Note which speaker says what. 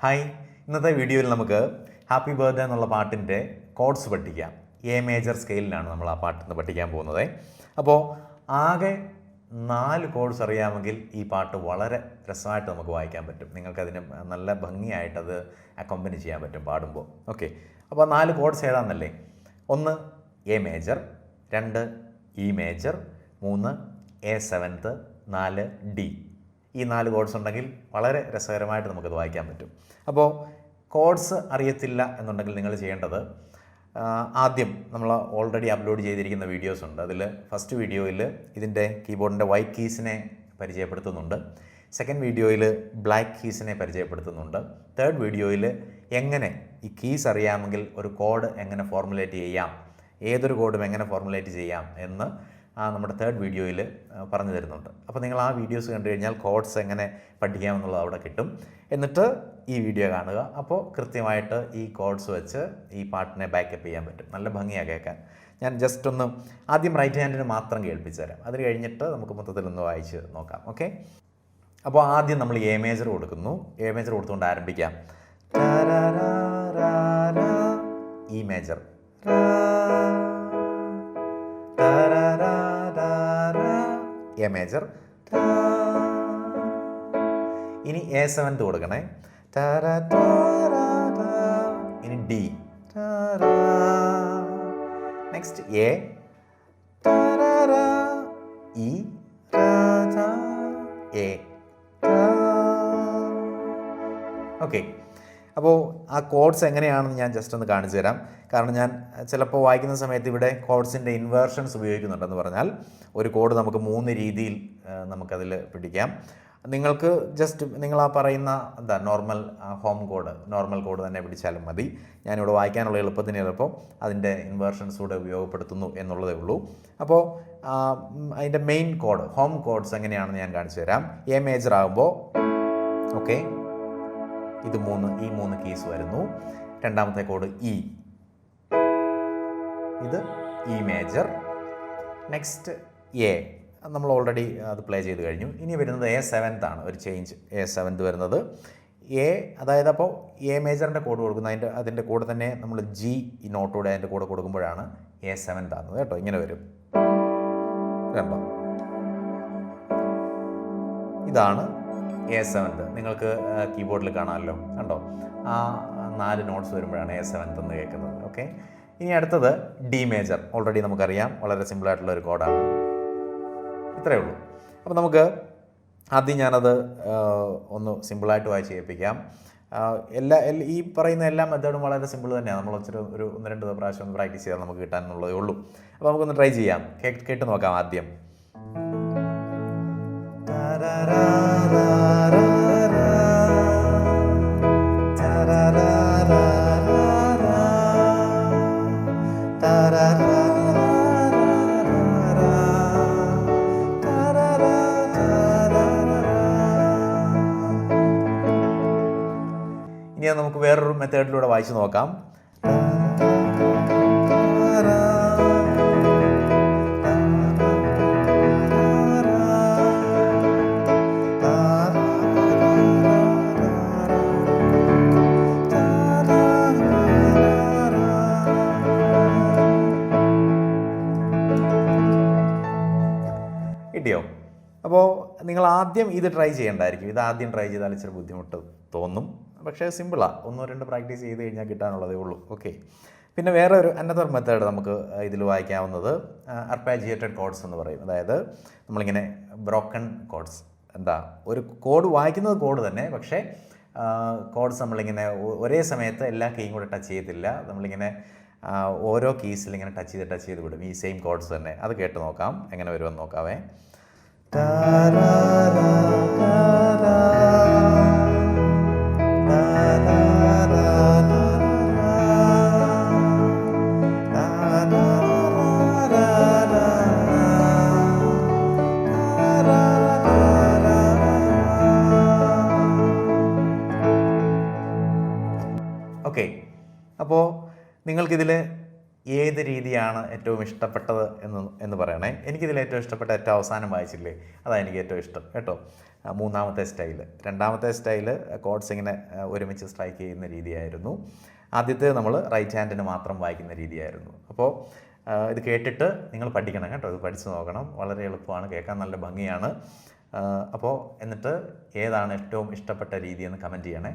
Speaker 1: Hi, ഇന്നത്തെ വീഡിയോയിൽ നമുക്ക് ഹാപ്പി ബർത്ത്ഡേ എന്നുള്ള പാട്ടിൻ്റെ കോഡ്സ് പഠിക്കാം. എ മേജർ സ്കെയിലിലാണ് നമ്മൾ ആ പാട്ട് ഇന്ന് പഠിക്കാൻ പോകുന്നത്. അപ്പോൾ ആകെ 4 കോഡ്സ് അറിയാമെങ്കിൽ ഈ പാട്ട് വളരെ രസമായിട്ട് നമുക്ക് വായിക്കാൻ പറ്റും. നിങ്ങൾക്കതിന് നല്ല ഭംഗിയായിട്ടത് അക്കോമ്പനി ചെയ്യാൻ പറ്റും പാടുമ്പോൾ. ഓക്കെ, അപ്പോൾ 4 കോഡ്സ് ഏതാണെന്നല്ലേ? 1 A major, 2 E major, 3 A seventh, 4 D. ഈ 4 കോഡ്സ് ഉണ്ടെങ്കിൽ വളരെ രസകരമായിട്ട് നമുക്കത് വായിക്കാൻ പറ്റും. അപ്പോൾ കോഡ്സ് അറിയത്തില്ല എന്നുണ്ടെങ്കിൽ നിങ്ങൾ ചെയ്യേണ്ടത്, ആദ്യം നമ്മൾ ഓൾറെഡി അപ്ലോഡ് ചെയ്തിരിക്കുന്ന വീഡിയോസ് ഉണ്ട്. അതിൽ ഫസ്റ്റ് വീഡിയോയിൽ ഇതിൻ്റെ കീബോർഡിൻ്റെ വൈറ്റ് കീസിനെ പരിചയപ്പെടുത്തുന്നുണ്ട്. സെക്കൻഡ് വീഡിയോയിൽ ബ്ലാക്ക് കീസിനെ പരിചയപ്പെടുത്തുന്നുണ്ട്. തേർഡ് വീഡിയോയിൽ എങ്ങനെ ഈ കീസ് അറിയാമെങ്കിൽ ഒരു കോഡ് എങ്ങനെ ഫോർമുലേറ്റ് ചെയ്യാം, ഏതൊരു കോഡും എങ്ങനെ ഫോർമുലേറ്റ് ചെയ്യാം എന്ന് നമ്മുടെ തേർഡ് വീഡിയോയിൽ പറഞ്ഞു തരുന്നുണ്ട്. അപ്പോൾ നിങ്ങൾ ആ വീഡിയോസ് കണ്ടു കഴിഞ്ഞാൽ കോഡ്സ് എങ്ങനെ പഠിക്കാമെന്നുള്ളത് അവിടെ കിട്ടും. എന്നിട്ട് ഈ വീഡിയോ കാണുക. അപ്പോൾ കൃത്യമായിട്ട് ഈ കോഡ്സ് വെച്ച് ഈ പാട്ടിനെ ബാക്കപ്പ് ചെയ്യാൻ പറ്റും. നല്ല ഭംഗിയാണ് കേൾക്കാൻ. ഞാൻ ജസ്റ്റ് ഒന്ന് ആദ്യം റൈറ്റ് ഹാൻഡിന് മാത്രം കേൾപ്പിച്ചു തരാം. അത് കഴിഞ്ഞിട്ട് നമുക്ക് മൊത്തത്തിലൊന്ന് വായിച്ച് നോക്കാം. ഓക്കെ, അപ്പോൾ ആദ്യം നമ്മൾ എ മേജർ കൊടുക്കുന്നു. എ മേജർ കൊടുത്തുകൊണ്ട് ആരംഭിക്കാം. ഇ മേജർ, എ മേജർ, ഇനി എ സെവൻത്ത് കൊടുക്കണേ. ഇനി D, next A, E, A. Okay, അപ്പോൾ ആ കോഡ്സ് എങ്ങനെയാണെന്ന് ഞാൻ ജസ്റ്റ് ഒന്ന് കാണിച്ചു തരാം. കാരണം ഞാൻ ചിലപ്പോൾ വായിക്കുന്ന സമയത്ത് ഇവിടെ കോഡ്സിൻ്റെ ഇൻവേർഷൻസ് ഉപയോഗിക്കുന്നുണ്ടെന്ന് പറഞ്ഞാൽ ഒരു കോഡ് നമുക്ക് 3 രീതിയിൽ നമുക്കതിൽ പിടിക്കാം. നിങ്ങൾക്ക് ജസ്റ്റ് നിങ്ങൾ ആ പറയുന്ന നോർമൽ കോഡ് തന്നെ പിടിച്ചാലും മതി. ഞാനിവിടെ വായിക്കാനുള്ള എളുപ്പത്തിന് ചിലപ്പോൾ അതിൻ്റെ ഇൻവേർഷൻസ് കൂടെ ഉപയോഗപ്പെടുത്തുന്നു എന്നുള്ളതേ ഉള്ളൂ. അപ്പോൾ അതിൻ്റെ മെയിൻ കോഡ്, ഹോം കോഡ്സ് എങ്ങനെയാണെന്ന് ഞാൻ കാണിച്ചു തരാം. എ മേജർ ആകുമ്പോൾ ഓക്കെ, ഇത് ഈ 3 കീസ് വരുന്നു. രണ്ടാമത്തെ കോഡ് ഇ, ഇത് ഇ മേജർ. നെക്സ്റ്റ് എ, നമ്മൾ ഓൾറെഡി അത് പ്ലേ ചെയ്ത് കഴിഞ്ഞു. ഇനി വരുന്നത് എ സെവൻത്ത് ആണ്, ഒരു ചേഞ്ച്. എ സെവൻത്ത് വരുന്നത് എ, അതായത് അപ്പോൾ എ മേജറിൻ്റെ കോഡ് കൊടുക്കുന്ന അതിൻ്റെ കൂടെ തന്നെ നമ്മൾ ജി ഈ നോട്ടോടെ അതിൻ്റെ കൂടെ കൊടുക്കുമ്പോഴാണ് എ സെവൻത്ത് ആകുന്നത് കേട്ടോ. ഇങ്ങനെ വരും കേട്ടോ. ഇതാണ് എ സെവൻത്ത്. നിങ്ങൾക്ക് കീബോർഡിൽ കാണാമല്ലോ, കണ്ടോ? ആ 4 നോട്ട്സ് വരുമ്പോഴാണ് എ സെവൻത്ത് എന്ന് കേൾക്കുന്നത്. ഓക്കെ, ഇനി അടുത്തത് ഡി മേജർ. ഓൾറെഡി നമുക്കറിയാം, വളരെ സിമ്പിളായിട്ടുള്ള ഒരു കോഡാണ്. ഇത്രയേ ഉള്ളൂ. അപ്പോൾ നമുക്ക് ആദ്യം ഞാനത് ഒന്ന് സിമ്പിളായിട്ട് വായിച്ച് കേൾപ്പിക്കാം. ഈ പറയുന്ന എല്ലാ മെത്തേഡും വളരെ സിമ്പിൾ തന്നെയാണ്. നമ്മൾ ഒരു 1-2 പ്രാവശ്യം ഒന്ന് പ്രാക്ടീസ് ചെയ്താൽ നമുക്ക് കിട്ടാനുള്ളതേ ഉള്ളൂ. അപ്പോൾ നമുക്കൊന്ന് ട്രൈ ചെയ്യാം. കേട്ട് നോക്കാം ആദ്യം. ഇനി നമുക്ക് വേറൊരു മെത്തേഡിലൂടെ വായിച്ചു നോക്കാം. കിട്ടിയോ? അപ്പോൾ നിങ്ങൾ ആദ്യം ഇത് ട്രൈ ചെയ്യേണ്ടായിരിക്കും. ഇത് ആദ്യം ട്രൈ ചെയ്താൽ ഇച്ചിരി ബുദ്ധിമുട്ട് തോന്നും, പക്ഷേ സിമ്പിളാണ്. 1-2 പ്രാക്ടീസ് ചെയ്ത് കഴിഞ്ഞാൽ കിട്ടാനുള്ളതേ ഉള്ളൂ. ഓക്കെ, പിന്നെ വേറെ ഒരു അനദർ മെത്തേഡ് നമുക്ക് ഇതിൽ വായിക്കാവുന്നത് അർപ്പാജിയേറ്റഡ് കോഡ്സ് എന്ന് പറയും. അതായത് നമ്മളിങ്ങനെ ബ്രോക്കൺ കോഡ്സ്, ഒരു കോഡ് വായിക്കുന്നത് കോഡ് തന്നെ, പക്ഷേ കോഡ്സ് നമ്മളിങ്ങനെ ഒരേ സമയത്ത് എല്ലാ കീയും കൂടെ ടച്ച് ചെയ്യത്തില്ല. നമ്മളിങ്ങനെ ഓരോ കീസിൽ ഇങ്ങനെ ടച്ച് ചെയ്ത് വിടും, ഈ സെയിം കോഡ്സ് തന്നെ. അത് കേട്ട് നോക്കാം, എങ്ങനെ വരുമെന്ന് നോക്കാവേ. ഓക്കെ, അപ്പോൾ നിങ്ങൾക്കിതിൽ ഏത് രീതിയാണ് ഏറ്റവും ഇഷ്ടപ്പെട്ടത് എന്ന് പറയണേ. എനിക്കിതിൽ ഏറ്റവും ഇഷ്ടപ്പെട്ട ഏറ്റവും അവസാനം വായിച്ചില്ലേ, അതാണ് എനിക്ക് ഏറ്റവും ഇഷ്ടം കേട്ടോ. മൂന്നാമത്തെ സ്റ്റൈല്. രണ്ടാമത്തെ സ്റ്റൈല് കോഡ്സ് ഇങ്ങനെ ഒരുമിച്ച് സ്ട്രൈക്ക് ചെയ്യുന്ന രീതിയായിരുന്നു. ആദ്യത്തെ നമ്മൾ റൈറ്റ് ഹാൻഡിന് മാത്രം വായിക്കുന്ന രീതിയായിരുന്നു. അപ്പോൾ ഇത് കേട്ടിട്ട് നിങ്ങൾ പഠിക്കണം കേട്ടോ, ഇത് പഠിച്ച് നോക്കണം. വളരെ എളുപ്പമാണ്, കേൾക്കാൻ നല്ല ഭംഗിയാണ്. അപ്പോൾ എന്നിട്ട് ഏതാണ് ഏറ്റവും ഇഷ്ടപ്പെട്ട രീതിയെന്ന് കമൻറ്റ് ചെയ്യണേ.